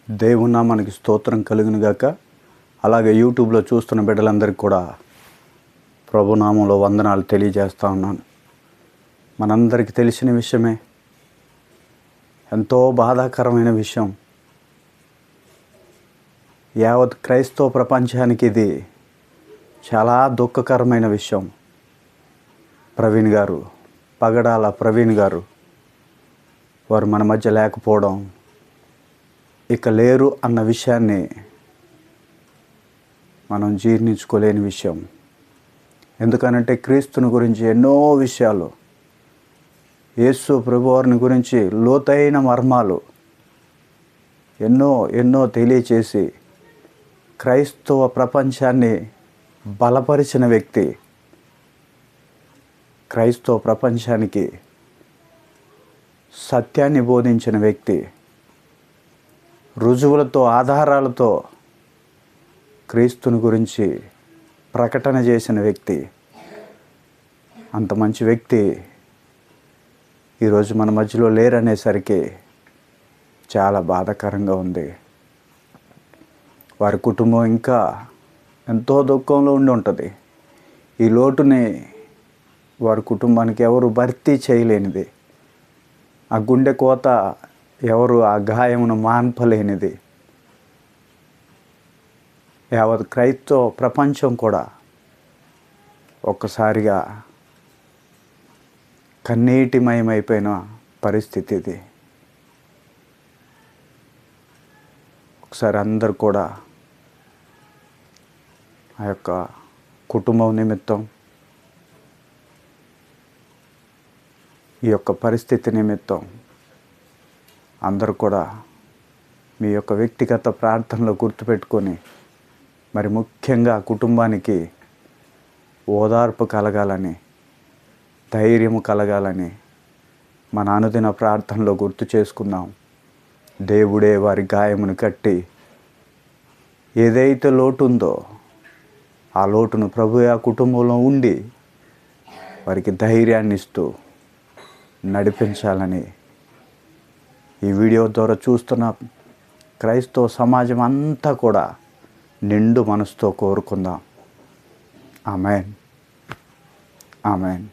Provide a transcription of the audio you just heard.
దేవుని నామానికి స్తోత్రం కలుగును గాక. అలాగే యూట్యూబ్లో చూస్తున్న బిడ్డలందరికీ కూడా ప్రభునామంలో వందనాలు తెలియజేస్తూ ఉన్నాను. మనందరికీ తెలిసిన విషయమే, ఎంతో బాధాకరమైన విషయం. యావత్ క్రైస్తవ ప్రపంచానికి ఇది చాలా దుఃఖకరమైన విషయం. ప్రవీణ్ గారు, పగడాల ప్రవీణ్ గారు, వారు మన మధ్య లేకపోవడం, ఇక లేరు అన్న విషయాన్ని మనం జీర్ణించుకోలేని విషయం. ఎందుకనంటే క్రీస్తుని గురించి ఎన్నో విషయాలు, యేసు ప్రభువారిని గురించి లోతైన మర్మాలు ఎన్నో తెలియచేసి క్రైస్తవ ప్రపంచాన్ని బలపరిచిన వ్యక్తి, క్రైస్తవ ప్రపంచానికి సత్యాన్ని బోధించిన వ్యక్తి, రుజువులతో ఆధారాలతో క్రీస్తుని గురించి ప్రకటన చేసిన వ్యక్తి. అంత మంచి వ్యక్తి ఈరోజు మన మధ్యలో లేరనేసరికి చాలా బాధాకరంగా ఉంది. వారి కుటుంబం ఇంకా ఎంతో దుఃఖంలో ఉండి ఉంటుంది. ఈ లోటుని వారి కుటుంబానికి ఎవరు భర్తీ చేయలేనిది, ఆ గుండె కోత ఎవరు ఆ గాయమును మాన్పలేనిది. యావత్ క్రైస్తవ ప్రపంచం కూడా ఒక్కసారిగా కన్నీటిమయమైపోయిన పరిస్థితి ఇది. ఒకసారి అందరు కూడా ఆ యొక్క కుటుంబం నిమిత్తం, ఈ యొక్క పరిస్థితి నిమిత్తం అందరూ కూడా మీ యొక్క వ్యక్తిగత ప్రార్థనలో గుర్తుపెట్టుకొని, మరి ముఖ్యంగా కుటుంబానికి ఓదార్పు కలగాలని, ధైర్యము కలగాలని మన అనుదిన ప్రార్థనలో గుర్తు చేసుకుందాం. దేవుడే వారి గాయమును కట్టి ఏదైతే లోటు ఉందో ఆ లోటును ప్రభు ఆ కుటుంబంలో ఉండి వారికి ధైర్యాన్ని ఇస్తూ నడిపించాలని ఈ వీడియో ద్వారా చూస్తున్న క్రైస్తవ సమాజం అంతా కూడా నిండు మనసుతో కోరుకుందాం. ఆమేన్, ఆమేన్.